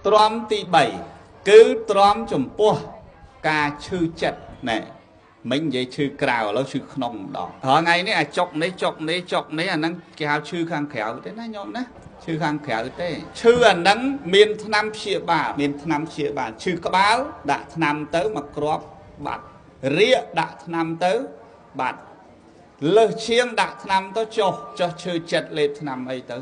ទ្រាំទី3គឺទ្រាំចំពោះការឈឺចិត្តណែមិញនិយាយឈឺក្រៅឥឡូវឈឺក្នុងម្ដងរាល់ថ្ងៃនេះអាចុកនេះចុកនេះចុកនេះអាហ្នឹងគេហៅឈឺខាងក្រៅទេណាញោមណាឈឺខាងក្រៅទេឈឺអាហ្នឹងមានថ្នាំព្យាបាលមានថ្នាំព្យាបាលឈឺក្បាលដាក់ថ្នាំទៅមកគ្រាប់បាត់រាកដាក់ថ្នាំទៅបាត់លើសឈៀងដាក់ថ្នាំទៅចុះឈឺចិត្តលេបថ្នាំអីទៅ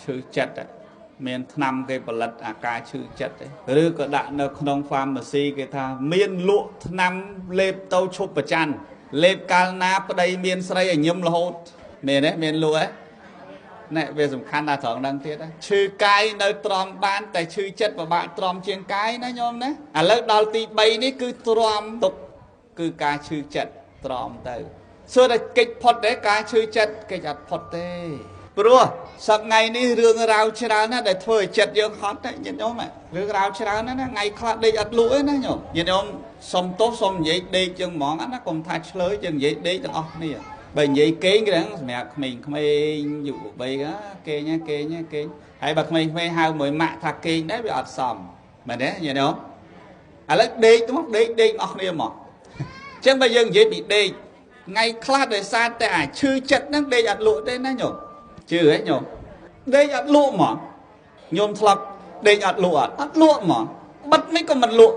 ឈឺចិត្តមានថ្នាំគេផលិតអាការឈឺចិត្តទេឬក៏ដាក់នៅក្នុង pharmacy គេថាមានលក់ថ្នាំលេបទៅឈប់ប្រច័ណ្ឌលេបកាលណាប្តីមានស្រីឲ្យញឹមរហូតមានទេមានលក់ទេណែវាសំខាន់ដល់ត្រង់ហ្នឹងទៀតឈឺកាយនៅទ្រាំបានតែឈឺចិត្តពិបាកទ្រាំជាងកាយណាញោមណាឥឡូវដល់ទី3នេះគឺទ្រាំទុកគឺការឈឺចិត្តទ្រាំទៅសួរតែកិច្ចផុតទេការឈឺចិត្តកិច្ចអត់ផុតទេព្រោះសប្តាហ៍នេះរឿងរ៉ាវច្រើនណាស់ដែលធ្វើឲ្យចិត្តយើងហត់តែញាតិញោមរឿងរ៉ាវច្រើនណាស់ថ្ងៃខ្លះដេកអត់លក់ទេណាញោមញាតិញោមសុំទោសសុំនិយាយដេកជាងហ្មងណាកុំថាឆ្លើយជាងនិយាយដេកទាំងអស់គ្នាបើនិយាយគេងគេហ្នឹងសម្រាប់ក្មេងៗយុវវ័យគេងហើយបើក្មេងៗហៅមួយម៉ាក់ថាគេងដែរវាអត់សមមែនទេញាតិញោមឥឡូវដេកទៅមកដេកអស់គ្នាមកអញ្ចឹងបើយើងនិយាយពីដេកថ្ងៃខ្លះដោយសារតែអាឈឺចិត្តហ្នឹងដេកអត់លក់ទេណាញោមជឿហ៎ញោមដេកអត់លក់ហ្មងញោមធ្លាប់ដេកអត់លក់អត់លក់ហ្មងបិទមិនក៏មិនលក់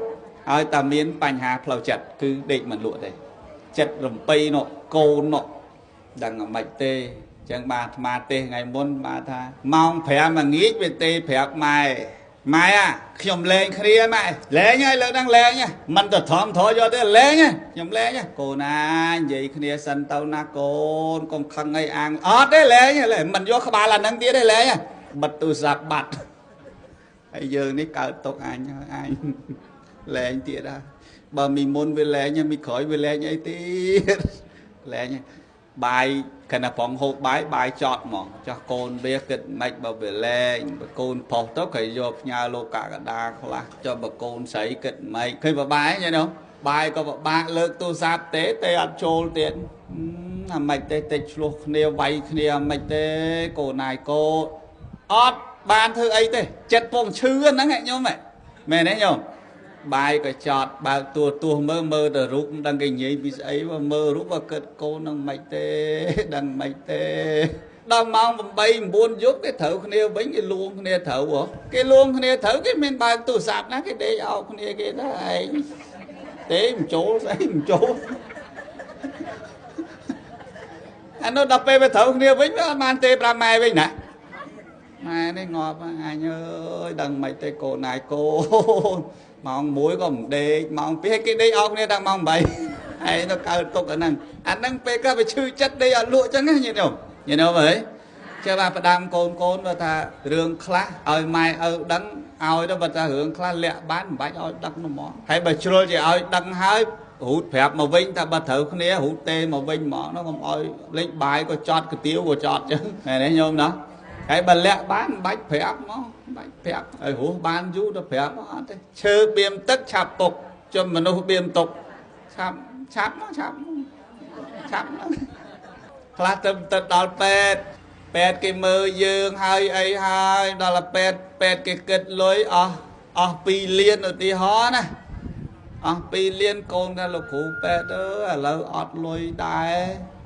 ហើយតែមានបញ្ហាផ្លូវចិត្តគឺដេកមិនលក់ទេចិត្តរំពៃនោះកូននោះដឹងមិនទេអញ្ចឹងបាទអាត្មាទេថ្ងៃមុនបាទថាម៉ោង5មួយងាកវាទេប្រាប់ម៉ែខ្ញុំលេងគ្នាម៉ែលេងហើយលើកហ្នឹងលេងមិនទៅធំធរយកទេលេងខ្ញុំលេងកូនណានិយាយគ្នាសិនទៅណាកូនកុំខឹងអីអាងអត់ទេលេងមិនយកក្បាលអាហ្នឹងទៀតទេលេងបិទទូរស័ព្ទបាត់ហើយយើងនេះកើតទុកអញលេងទៀតដែរបើមីមុនវាលេងមីក្រោយវាលេងអីទៀតលេងបាយកណ្ដាប្រងហូបបាយចត់ហ្មងចាស់កូនវាគិតមិនបើវាលែងបើកូនប្រុសទៅគេយកផ្ញើលោកកកដាខ្លះចុះបើកូនស្រីគិតមិនឃើញបាយញ៉ៃនោះបាយក៏ពិបាកលើកទូរស័ព្ទទេអត់ចូលទៀតអាមិនទេតិចឆ្លោះគ្នាវាយគ្នាមិនទេកូនណាយកូនអត់បានធ្វើអីទេចិត្តពងឈឺហ្នឹងញោមមែនទេញោមបាយក៏ចត់បើកទួមើលទៅរូបមិនដឹងគេនិយាយពីស្អីមើលរូបបើគិតកូននឹងមិនទេដឹងមិនទេដល់ម៉ោង8 9យប់គេត្រូវគ្នាវិញគេលួងគ្នាត្រូវគេលួងគ្នាត្រូវគេមានបើកទូរស័ព្ទណាគេដេកអោបគ្នាគេដែរឯងទេមិនចូលស្អីមិនចូលអានោះដល់ពេលទៅត្រូវគ្នាវិញវាអត់បានទេប្រាប់ម៉ែវិញណាម៉ែនេះងាប់អញអើយដឹងមិនទេកូនណាយកូនម៉ោង1ក៏មិនដេកម៉ោង2គេដេកអោបគ្នាដល់ម៉ោង8ហើយទៅកើតទុកអាហ្នឹងពេលក៏វាឈឺចិត្តដេកអត់លក់អញ្ចឹងញាតិញោមអើយចេះថាផ្ដាំកូនបើថារឿងខ្លះឲ្យម៉ែឪដឹងឲ្យទៅបើថារឿងខ្លះលាក់បានមិនបាច់ឲ្យដឹងហ្មងហើយបើជ្រុលជាឲ្យដឹងហើយរូតប្រាប់មកវិញថាបើត្រូវគ្នារូតទេមកវិញហ្មងនោះកុំឲ្យលេងបាយក៏ចត់កាទៀវក៏ចត់អញ្ចឹងមែនទេញោមណាហើយបើលាក់បានមិនបាច់ប្រាប់មកបាច់ប្រាប់ឲ្យរស់បានយូរទៅប្រាប់អត់ទេឈើបៀមទឹកឆាប់ទុកចំមនុស្សបៀមទុកឆាប់ខ្លះទៅដល់ពេទ្យគេមើលយើងហើយអីហើយដល់ពេទ្យគេគិតលុយអស់2លានឧទាហរណ៍ណាអស់2លានកូនថាលោកគ្រូពេទ្យអើយឥឡូវអត់លុយដែរ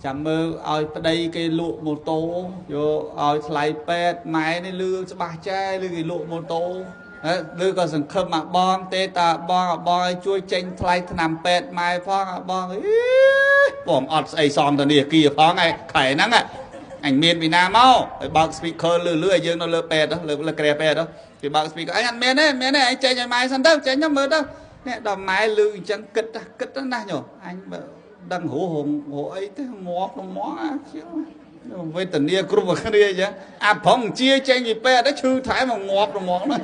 ចាំមើលឲ្យប្តីគេលក់ម៉ូតូយកឲ្យថ្លៃពេទ្យម៉ែនេះលឺច្បាស់ចែលឺគេលក់ម៉ូតូឬក៏សង្ឃឹមមកបងទេតាបងឲ្យជួយចេញថ្លៃថ្នាំពេទ្យម៉ែផងបងបងអត់ស្អីសមធនាគារផងឯខែហ្នឹងអញមានពីណាមកឲ្យបើក speaker លឺឲ្យយើងនៅលើពេទ្យលើក្រែពេទ្យគេបើក speaker អញអត់មានទេអញចេញឲ្យម៉ែសិនទៅចេញទៅមើលទៅនេះដល់ម៉ែលឺអញ្ចឹងគិតណាស់ញោមអញបើដឹងរស់អីទេងាប់មកខ្ញុំវេទនាគ្រប់គ្នាអញ្ចឹងអាប្រងជាចេញពីពេទ្យទៅឈឺថែមមកងាប់ហ្មងណា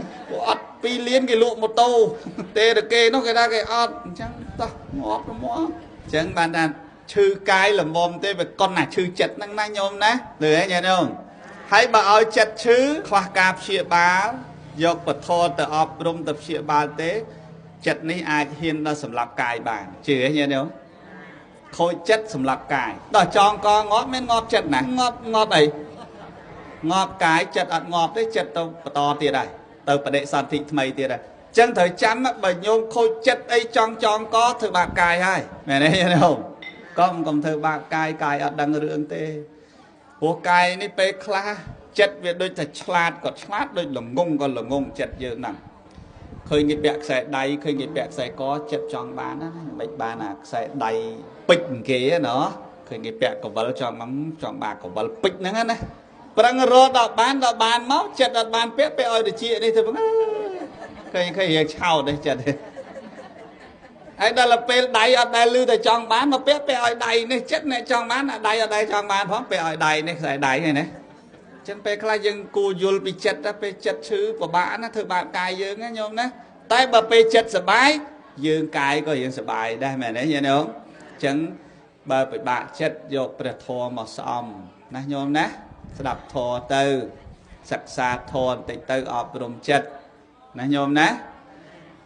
អត់2លានគេលក់ម៉ូតូទេទៅគេនោះគេថាគេអត់អញ្ចឹងតោះងាប់ហ្មងអញ្ចឹងបានថាឈឺកាយល្មមទេវាកុនណាឈឺចិត្តហ្នឹងណាញោមណាលឺហ៎ញោមហើយបើឲ្យចិត្តឈឺខ្វះការព្យាបាលយកពធទៅអប់រំទៅព្យាបាលទេចិត្តនេះអាចហ៊ានដល់សម្លាប់កាយបានជឿហ៎ញោមខូចចិត្តសម្លាប់កាយដល់ចងកងាប់មានងាប់ចិត្តណាងាប់អីងាប់កាយចិត្តអត់ងាប់ទេចិត្តទៅបន្តទៀតហើយ ទៅបដិសន្ធិថ្មីទៀតហើយចឹងត្រូវចាំបើញោមខូចចិត្តអីចង់ក៏ធ្វើបាបកាយហើយមែនទេញោមកុំធ្វើបាបកាយអត់ដឹងរឿងទេព្រោះកាយនេះពេលខ្លះចិត្តវាដូចតែឆ្លាតក៏ឆ្លាតដូចល្ងងក៏ល្ងងចិត្តយើងហ្នឹងឃើញគេពាក់ខ្សែដៃឃើញគេពាក់ខ្សែកចិត្តចង់បានណាមិនបានអាខ្សែដៃពេជ្រគេណាឃើញគេពាក់កវិលចង់បានកវិលពេជ្រហ្នឹងណាប្រឹងរត់ដល់បានមកចិត្តអត់បានពាក់ឲ្យតិចនេះទៅឃើញរៀងឆោតទេចិត្តទេហើយដល់ពេលដៃអត់ដែលលឺតែចង់បានមកពាក់ឲ្យដៃនេះចិត្តអ្នកចង់បានដៃអត់ដែលចង់បានផងពាក់ឲ្យដៃនេះខ្សែដៃហ្នឹងណាចឹងពេលខ្លះយើងគួរយល់ពីចិត្តទៅពេលចិត្តឈឺពិបាកណាធ្វើបាបកាយយើងណាញោមណាតែបើពេលចិត្តសុបាយយើងកាយក៏យើងសុបាយដែរមែនទេញោមចឹងបើពិបាកចិត្តយកព្រះធម៌មកស្អំណាញោមណាស្ដាប់ធម៌ទៅសិក្សាធម៌បន្តិចទៅអប់រំចិត្តណាញោមណា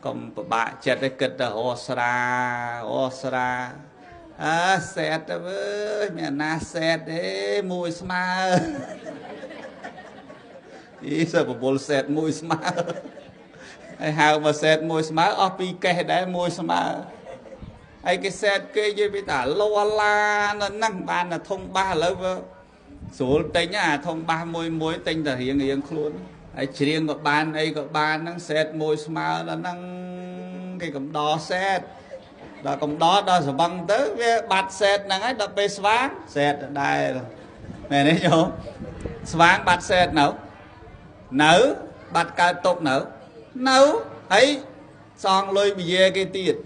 កុំពិបាកចិត្តឲ្យគិតទៅអូស្រាសែតទៅអើយមានណាសែតទេមួយស្មើសើបបុលសែតមួយស្មើហើយហៅមកសែតមួយស្មើអស់ពីរកេះដែរមួយស្មើហើយគេសែតគេនិយាយពីថាលឡានៅហ្នឹងបានតែធំបាសឥឡូវស្រួលទិញអាធំបាសមួយទិញតែរៀងខ្លួនហើយច្រៀងក៏បានអីក៏បានហ្នឹងសែតមួយស្មើដល់ហ្នឹងគេកំដរសែតដល់កំដរដល់ស្វឹងទៅវាបាត់សែតហ្នឹងហើយដល់ពេលស្វាងសែតដែរមែនទេញោមស្វាងបាត់សែតនៅបាត់កើតទុកនៅហើយសងលុយវិយាគេទៀត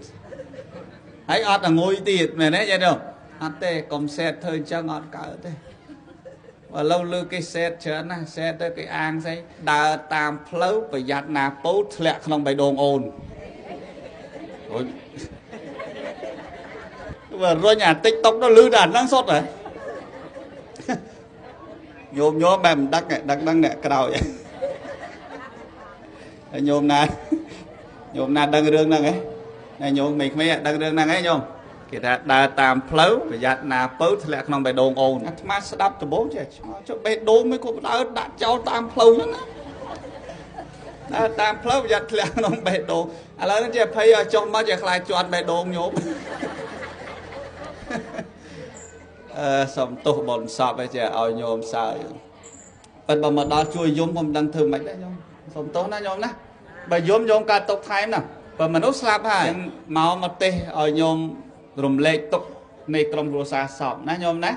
ហើយអត់ងុយទៀតមែនទេញោមអត់ទេកុំសែតធ្វើអញ្ចឹងអត់កើតទេឥឡូវលើគេសែតច្រើនណាស់សែតទៅគេអាងស្អីដើរតាមផ្លូវប្រយ័ត្នណាពោតធ្លាក់ក្នុងបេះដូងអូនអូយបើរុញអាតិចតុកទៅលឺតែអាហ្នឹងសុទ្ធហ៎ញោមបែបមិនដឹងអ្នកក្រោយហើយញោមណាដឹងរឿងហ្នឹងហ៎ណាញោមមិនក្មេងដឹងរឿងហ្នឹងហ៎ញោមគេថាដើរតាមផ្លូវប្រយ័ត្នណាពៅធ្លាក់ក្នុងបេះដូងអូនអាត្មាស្ដាប់ដំបូងចេះឆ្ងល់ចុះបេះដូងមិនក៏ដើរដាក់ចោលតាមផ្លូវហ្នឹងណាដើរតាមផ្លូវប្រយ័ត្នធ្លាក់ក្នុងបេះដូងឥឡូវនេះចេះភ័យឲ្យចុះមកចេះខ្លាចជាន់បេះដូងញោមសុំទោសបុណ្យសពឯចេះឲ្យញោមសើចប៉ុន្តែបើមកដល់ជួយយំខ្ញុំមិនដឹងធ្វើម៉េចដែរញោមសុំទោសណាញោមណាបើយំកើតទុកថែមណាបើមនុស្សស្លាប់ហើយមកទេសឲ្យញោមរំលែកទុកនៃក្រុមគ្រួសារសពណាញោមណា